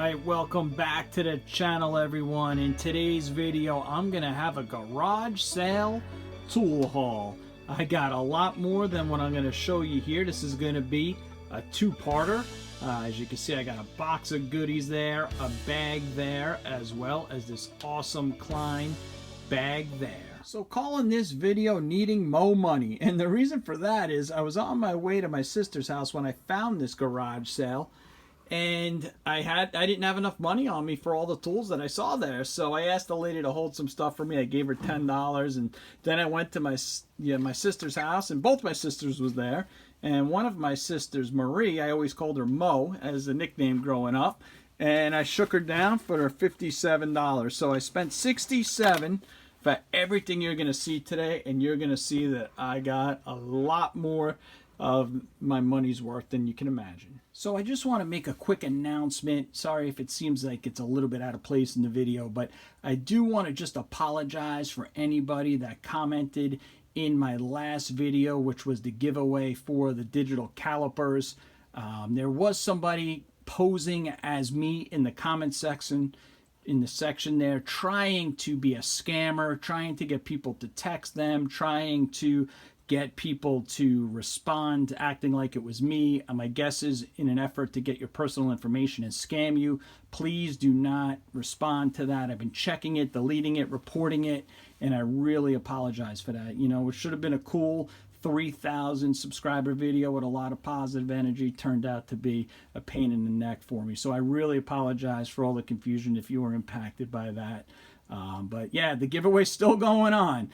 Alright, welcome back to the channel, everyone. In today's video, I'm going to have a garage sale tool haul. I got a lot more than what I'm going to show you here. This is going to be a two-parter. As you can see, I got a box of goodies there, a bag there, as well as this awesome Klein bag there. So calling this video needing Mo money. And the reason for that is I was on my way to my sister's house when I found this garage sale. And I didn't have enough money on me for all the tools that I saw there. So I asked the lady to hold some stuff for me. I gave her $10. And then I went to my sister's house, and both my sisters was there. And one of my sisters, Marie, I always called her Mo as a nickname growing up. And I shook her down for her $57. So I spent $67 for everything you're going to see today. And you're going to see that I got a lot more of my money's worth than you can imagine. So I just want to make a quick announcement. Sorry if it seems like it's a little bit out of place in the video, but I do want to just apologize for anybody that commented in my last video, which was the giveaway for the digital calipers. There was somebody posing as me in the comment section, there, trying to be a scammer, trying to get people to text them, trying to get people to respond acting like it was me. My guess is in an effort to get your personal information and scam you. Please do not respond to that. I've been checking it, deleting it, reporting it, and I really apologize for that. You know, it should have been a cool 3,000 subscriber video with a lot of positive energy. Turned out to be a pain in the neck for me. So I really apologize for all the confusion if you were impacted by that. But yeah, the giveaway's still going on.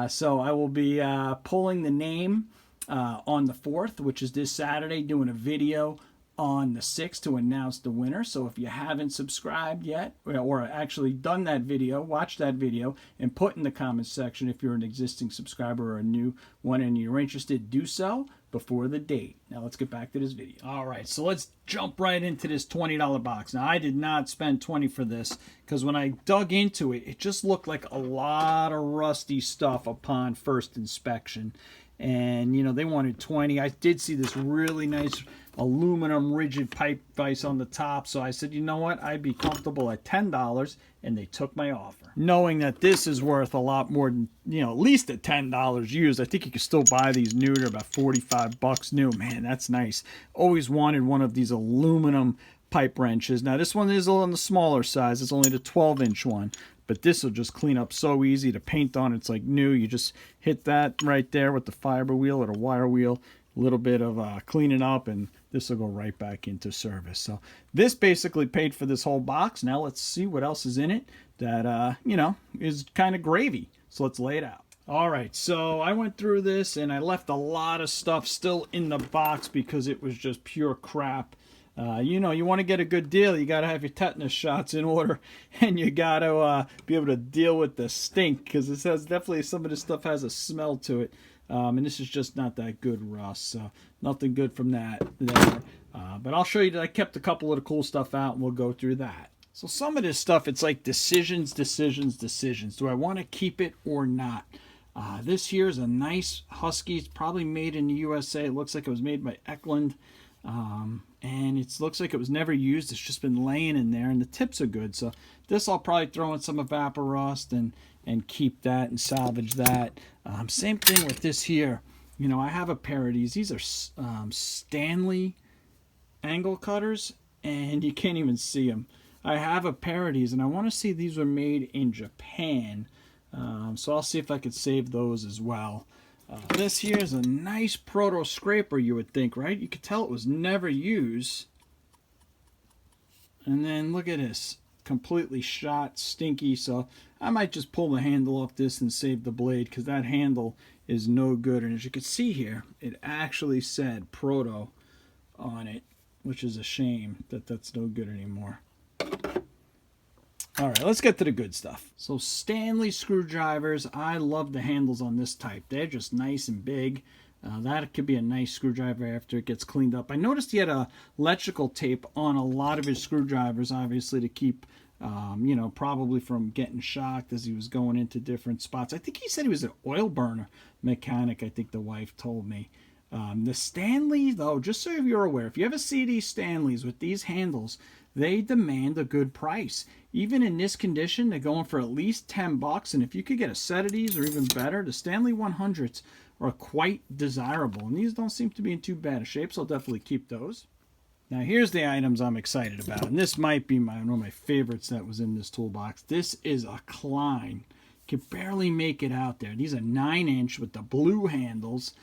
So I will be pulling the name on the 4th, which is this Saturday, doing a video on the 6th to announce the winner. So if you haven't subscribed yet, or actually done that video, watch that video and put in the comments section if you're an existing subscriber or a new one and you're interested, do so before the date. Now let's get back to this video. All right, so let's jump right into this $20 box. Now I did not spend $20 for this because when I dug into it, it just looked like a lot of rusty stuff upon first inspection. And you know, they wanted $20. I did see this really nice aluminum rigid pipe vise on the top, so I said, you know what, I'd be comfortable at $10, and they took my offer, knowing that this is worth a lot more than, you know, at least at $10 used. I think you can still buy these new. They're about 45 bucks new. Man, that's nice. Always wanted one of these aluminum pipe wrenches. Now this one is on the smaller size. It's only the 12-inch one, but this will just clean up so easy to paint on. It's like new. You just hit that right there with the fiber wheel or the wire wheel, a little bit of cleaning up, and this will go right back into service. So this basically paid for this whole box. Now let's see what else is in it that, you know, is kind of gravy. So let's lay it out. All right, so I went through this and I left a lot of stuff still in the box because it was just pure crap. You know, you want to get a good deal, you got to have your tetanus shots in order, and you got to be able to deal with the stink, because it says definitely some of this stuff has a smell to it. And this is just not that good rust, so nothing good from that there. But I'll show you that I kept a couple of the cool stuff out, and we'll go through that. So some of this stuff, it's like decisions. Do I want to keep it or not? This here is a nice Husky. It's probably made in the USA. It looks like it was made by Eklund. And it looks like it was never used. It's just been laying in there, and the tips are good. So this I'll probably throw in some Evaporust and keep that and salvage that. Same thing with this here. You know, I have a pair of these. These are Stanley angle cutters, and you can't even see them. I have a pair of these, and I want to see these were made in Japan. So I'll see if I could save those as well. This here is a nice proto scraper, you would think, right? You could tell it was never used. And then look at this, completely shot, stinky. So I might just pull the handle off this and save the blade, because that handle is no good. And as you can see here, it actually said proto on it, which is a shame that that's no good anymore. All right, let's get to the good stuff. So Stanley screwdrivers, I love the handles on this type. They're just nice and big. That could be a nice screwdriver after it gets cleaned up. I noticed he had a electrical tape on a lot of his screwdrivers, obviously to keep, you know, probably from getting shocked as he was going into different spots. I think he said he was an oil burner mechanic, I think the wife told me. The Stanley, though, just so you're aware, if you ever see these Stanleys with these handles, they demand a good price. Even in this condition, they're going for at least 10 bucks. And if you could get a set of these or even better, the Stanley 100s are quite desirable. And these don't seem to be in too bad a shape, so I'll definitely keep those. Now here's the items I'm excited about. And this might be one of my favorites that was in this toolbox. This is a Klein. Can barely make it out there. These are 9-inch with the blue handles.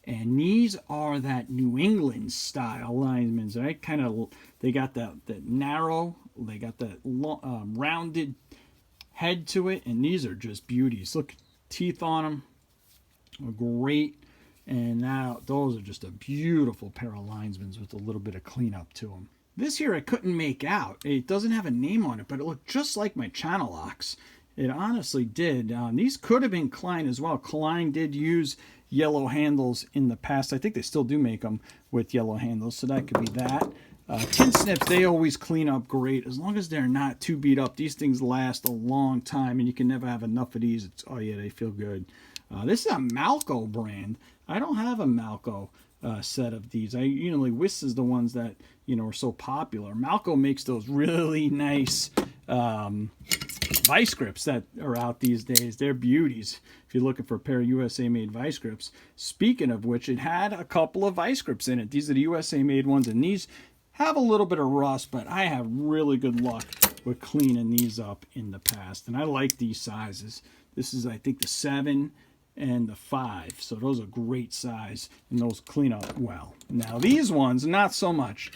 And these are that New England style linemen's, right? Kind of, they got that narrow, they got that rounded head to it, and these are just beauties. Look, teeth on them are great, and now those are just a beautiful pair of linesmen's with a little bit of cleanup to them. This here I couldn't make out. It doesn't have a name on it, but it looked just like my channel locks. It honestly did. These could have been Klein as well. Klein did use yellow handles in the past. I think they still do make them with yellow handles, so that could be that. Tin snips, they always clean up great as long as they're not too beat up. These things last a long time, and you can never have enough of these. Oh yeah, they feel good. This is a Malco brand. I don't have a Malco set of these. Wiss is the ones that are so popular. Malco makes those really nice vice grips that are out these days. They're beauties if you're looking for a pair of USA made vice grips. Speaking of which, it had a couple of vice grips in it. These are the USA made ones, and these have a little bit of rust, but I have really good luck with cleaning these up in the past, and I like these sizes. This is, I think, the 7 and the 5, so those are great size, and those clean up well. Now these ones, not so much.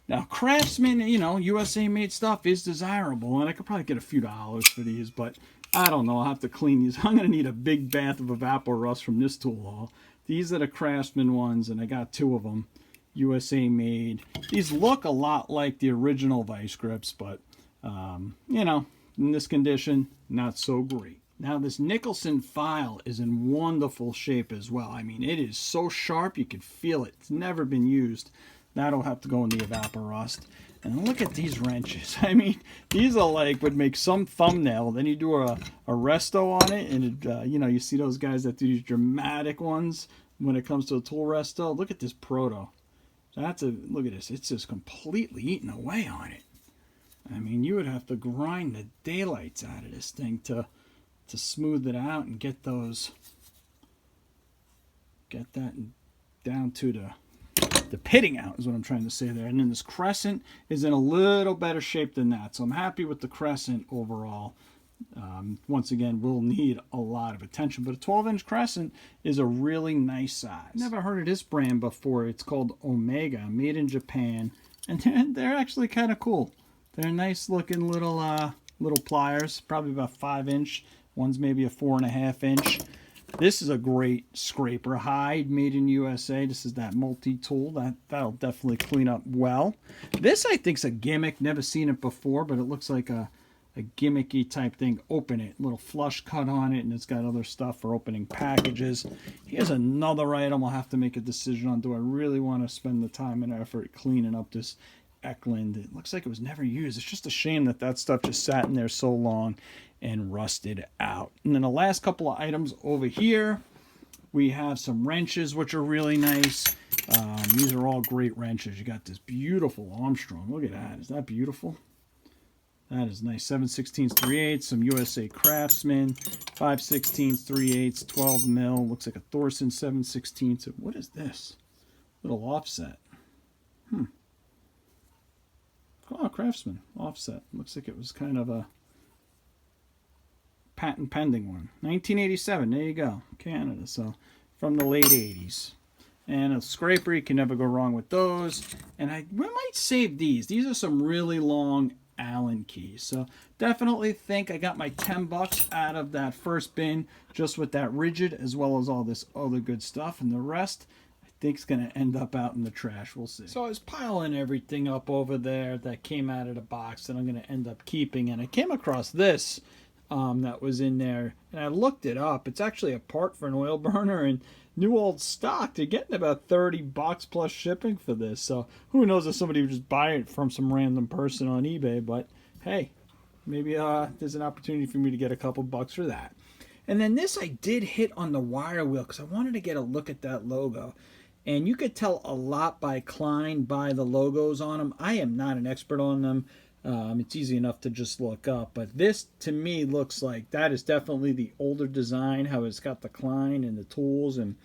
Now Craftsman, USA made stuff is desirable, and I could probably get a few dollars for these, but I don't know. I'll have to clean these. I'm going to need a big bath of evapor rust from this tool haul. These are the Craftsman ones, and I got 2 of them. USA made. These look a lot like the original vice grips, but, in this condition, not so great. Now, this Nicholson file is in wonderful shape as well. I mean, it is so sharp, you can feel it. It's never been used. That'll have to go in the evapor rust. And look at these wrenches. I mean, these are like, would make some thumbnail. Then you do a resto on it, and it, you see those guys that do these dramatic ones when it comes to a tool resto. Look at this proto. Look at this. It's just completely eaten away on it. I mean, you would have to grind the daylights out of this thing to smooth it out and get that down to the pitting out is what I'm trying to say there. And then this crescent is in a little better shape than that. So I'm happy with the crescent overall. Once again, will need a lot of attention, but a 12-inch crescent is a really nice size. Never heard of this brand before. It's called Omega, made in Japan, and they're actually kind of cool. They're nice looking little pliers, probably about 5-inch. One's maybe a 4.5-inch. This is a great scraper hide, made in USA. This is that multi-tool. That'll definitely clean up well. This, I think, is a gimmick. Never seen it before, but it looks like a gimmicky type thing. Open it, little flush cut on it, and it's got other stuff for opening packages. Here's another item I'll have to make a decision on. Do I really want to spend the time and effort cleaning up this Eklund? It looks like it was never used. It's just a shame that stuff just sat in there so long and rusted out. And then the last couple of items over here, we have some wrenches, which are really nice. These are all great wrenches. You got this beautiful Armstrong. Look at that. Is that beautiful? That is nice. 7/16 3/8, some USA Craftsman, 5/16 3/8, 12 mil. Looks like a Thorson 7/16. What is this? Little offset. Oh, Craftsman offset. Looks like it was kind of a patent pending one. 1987. There you go. Canada. So from the late 80s. And a scraper, you can never go wrong with those. And we might save these. These are some really long Allen keys. So definitely think I got my 10 bucks out of that first bin just with that rigid, as well as all this other good stuff. And the rest, I think, is going to end up out in the trash. We'll see. So I was piling everything up over there that came out of the box that I'm going to end up keeping. And I came across this that was in there. And I looked it up. It's actually a part for an oil burner. And new old stock. They're getting about 30 bucks plus shipping for this. So who knows if somebody would just buy it from some random person on eBay. But hey, maybe there's an opportunity for me to get a couple bucks for that. And then this I did hit on the wire wheel because I wanted to get a look at that logo. And you could tell a lot by Klein by the logos on them. I am not an expert on them. It's easy enough to just look up. But this, to me, looks like that is definitely the older design, how it's got the Klein and the tools. And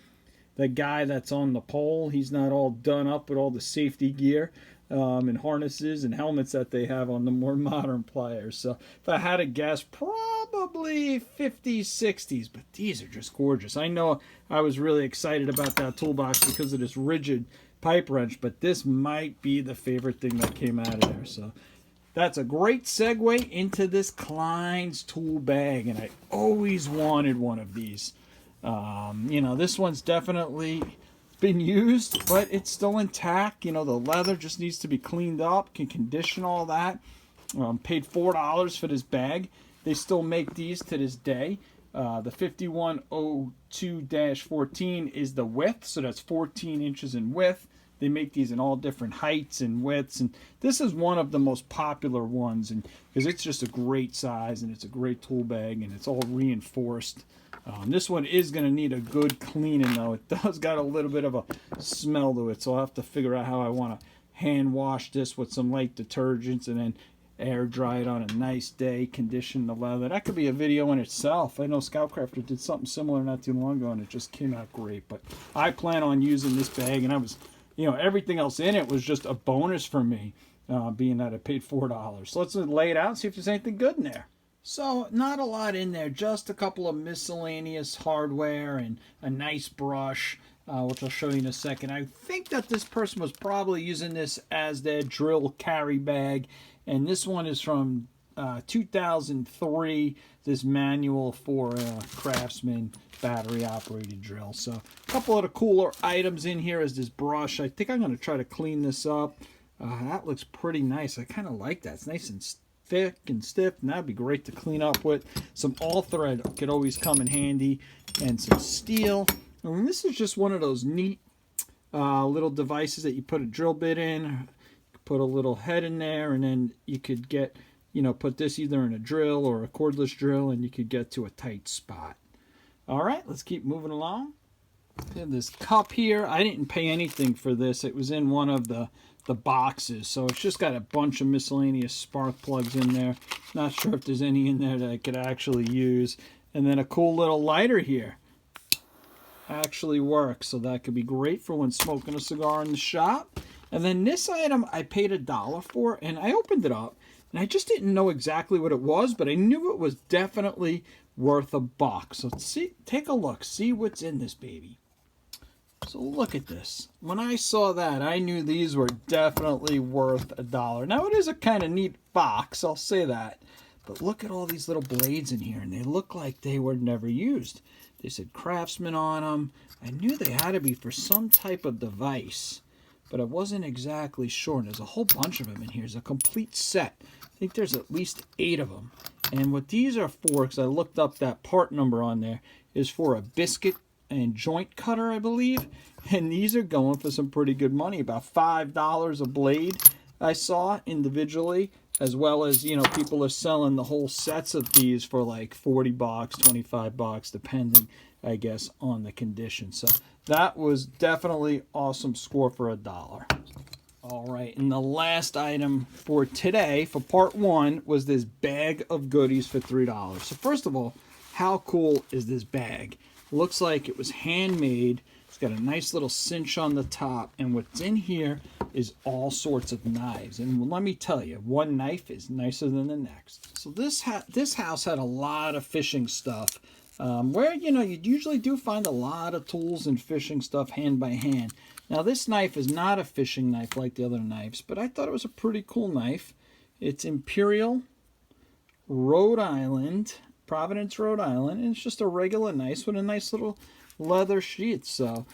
the guy that's on the pole, he's not all done up with all the safety gear and harnesses and helmets that they have on the more modern pliers. So if I had to guess, probably 50s, 60s, but these are just gorgeous. I know I was really excited about that toolbox because of this rigid pipe wrench, but this might be the favorite thing that came out of there. So that's a great segue into this Klein's tool bag, and I always wanted one of these. You know, this one's definitely been used, but it's still intact. You know, the leather just needs to be cleaned up, can condition all that. Paid $4 for this bag. They still make these to this day. The 5102-14 is the width, so that's 14 inches in width. They make these in all different heights and widths, and this is one of the most popular ones, and because it's just a great size and it's a great tool bag and it's all reinforced. This one is going to need a good cleaning, though. It does got a little bit of a smell to it, so I'll have to figure out how I want to hand wash this with some light detergents and then air dry it on a nice day, condition the leather. That could be a video in itself. I know Scoutcrafter did something similar not too long ago, and it just came out great. But I plan on using this bag, and I was, you know, everything else in it was just a bonus for me, being that I paid $4. So let's lay it out and see if there's anything good in there. So not a lot in there, just a couple of miscellaneous hardware and a nice brush, which I'll show you in a second. I think that this person was probably using this as their drill carry bag, and this one is from 2003, this manual for Craftsman battery operated drill. So a couple of the cooler items in here is this brush. I think I'm going to try to clean this up. That looks pretty nice. I kind of like that. It's nice and thick and stiff, and that'd be great to clean up with. Some all thread could always come in handy, and some steel. And this is just one of those neat little devices that you put a drill bit in, put a little head in there, and then you could get, you know, put this either in a drill or a cordless drill, and you could get to a tight spot. All right, let's keep moving along. And this cup here, I didn't pay anything for this. It was in one of the boxes, so it's just got a bunch of miscellaneous spark plugs in there. Not sure if there's any in there that I could actually use. And then a cool little lighter here actually works, so that could be great for when smoking a cigar in the shop. And then this item I paid $1 for, and I opened it up, and I just didn't know exactly what it was, but I knew it was definitely worth $1. So see, take a look, see what's in this baby. So look at this. When I saw that, I knew these were definitely worth $1. Now it is a kind of neat box, I'll say that. But look at all these little blades in here, and they look like they were never used. They said Craftsman on them. I knew they had to be for some type of device, but I wasn't exactly sure. And there's a whole bunch of them in here. It's a complete set. I think there's at least 8 of them. And what these are for, because I looked up that part number on there, is for a biscuit and joint cutter, I believe. And these are going for some pretty good money, about $5 a blade I saw individually, as well as, you know, people are selling the whole sets of these for like $40, $25, depending, I guess, on the condition. So that was definitely awesome score for $1. All right, and the last item for today, for part 1, was this bag of goodies for $3. So first of all, how cool is this bag? Looks like it was handmade. It's got a nice little cinch on the top, and what's in here is all sorts of knives. And let me tell you, one knife is nicer than the next. So this house had a lot of fishing stuff, where, you know, you usually do find a lot of tools and fishing stuff hand by hand. Now this knife is not a fishing knife like the other knives, but I thought it was a pretty cool knife. It's Imperial, Rhode Island, Providence, Rhode Island, and it's just a regular knife with a nice little leather sheath. So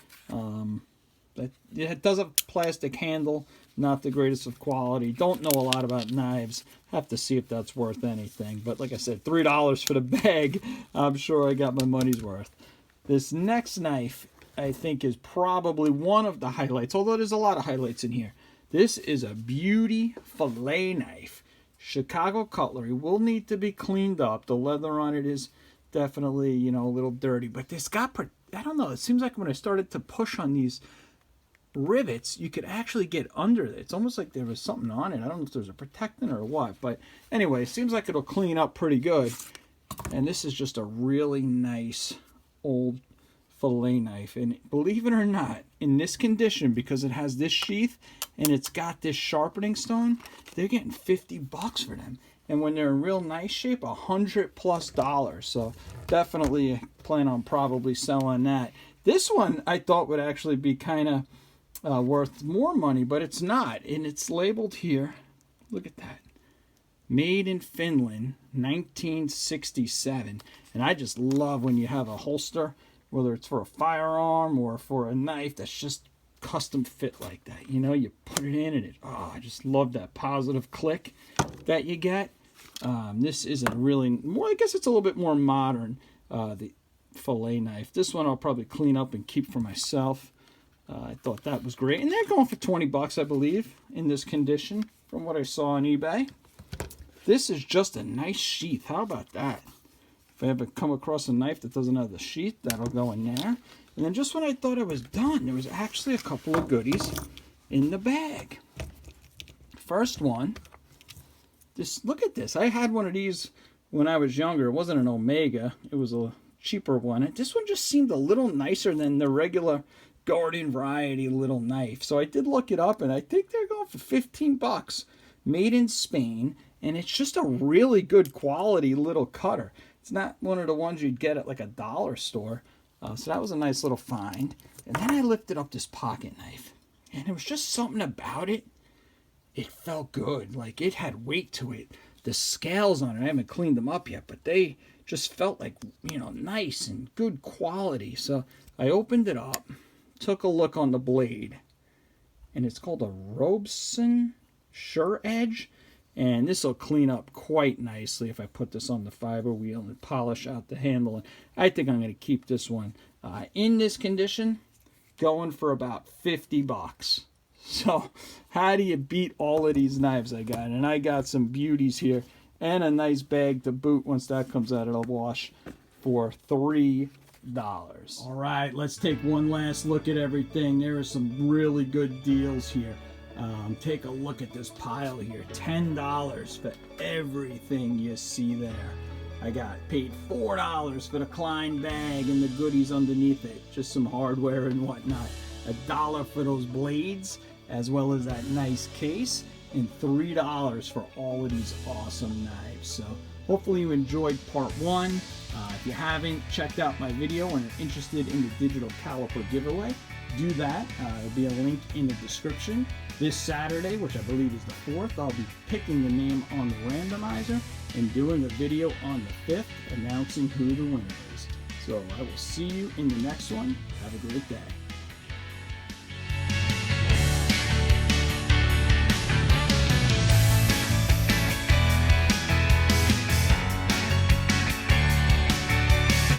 it does have a plastic handle, not the greatest of quality. Don't know a lot about knives. Have to see if that's worth anything. But like I said, $3 for the bag. I'm sure I got my money's worth. This next knife, I think, is probably one of the highlights, although there's a lot of highlights in here. This is a beauty fillet knife. Chicago cutlery. Will need to be cleaned up. The leather on it is definitely, you know, a little dirty. But this got, I don't know, it seems like when I started to push on these rivets, you could actually get under it. It's almost like there was something on it. I don't know if there's a protectant or what, but anyway, it seems like it'll clean up pretty good. And this is just a really nice old fillet knife, and believe it or not, in this condition, because it has this sheath and it's got this sharpening stone, they're getting $50 for them. And when they're in real nice shape, $100+. So definitely plan on probably selling that. This one I thought would actually be kind of worth more money, but it's not. And it's labeled here. Look at that. Made in Finland, 1967. And I just love when you have a holster, whether it's for a firearm or for a knife, that's just custom fit like that. You know, you put it in and it, oh, I just love that positive click that you get. This is a really, more, I guess it's a little bit more modern, the fillet knife. This one I'll probably clean up and keep for myself. I thought that was great. And they're going for $20, I believe, in this condition, from what I saw on eBay. This is just a nice sheath. How about that? If I ever come across a knife that doesn't have the sheath, that'll go in there. And then just when I thought I was done, there was actually a couple of goodies in the bag. First one, look at this. I had one of these when I was younger. It wasn't an Omega. It was a cheaper one. And this one just seemed a little nicer than the regular garden variety little knife. So I did look it up, and I think they're going for $15. Made in Spain, and it's just a really good quality little cutter. It's not one of the ones you'd get at like a dollar store. So that was a nice little find. And then I lifted up this pocket knife, and there was just something about it. It felt good. Like it had weight to it. The scales on it, I haven't cleaned them up yet, but they just felt like, you know, nice and good quality. So I opened it up, took a look on the blade, and it's called a Robeson Sure Edge. And this will clean up quite nicely if I put this on the fiber wheel and polish out the handle. And I think I'm going to keep this one in this condition, going for about $50. So how do you beat all of these knives I got? And I got some beauties here and a nice bag to boot. Once that comes out, it'll wash for $3. All right, let's take one last look at everything. There are some really good deals here. Take a look at this pile here. $10 for everything you see there. I got paid $4 for the Klein bag and the goodies underneath it. Just some hardware and whatnot. $1 for those blades, as well as that nice case. And $3 for all of these awesome knives. So hopefully you enjoyed part one. If you haven't checked out my video and are interested in the digital caliper giveaway, do that. There'll be a link in the description. This Saturday, which I believe is the 4th, I'll be picking the name on the randomizer and doing a video on the 5th announcing who the winner is. So I will see you in the next one. Have a great day.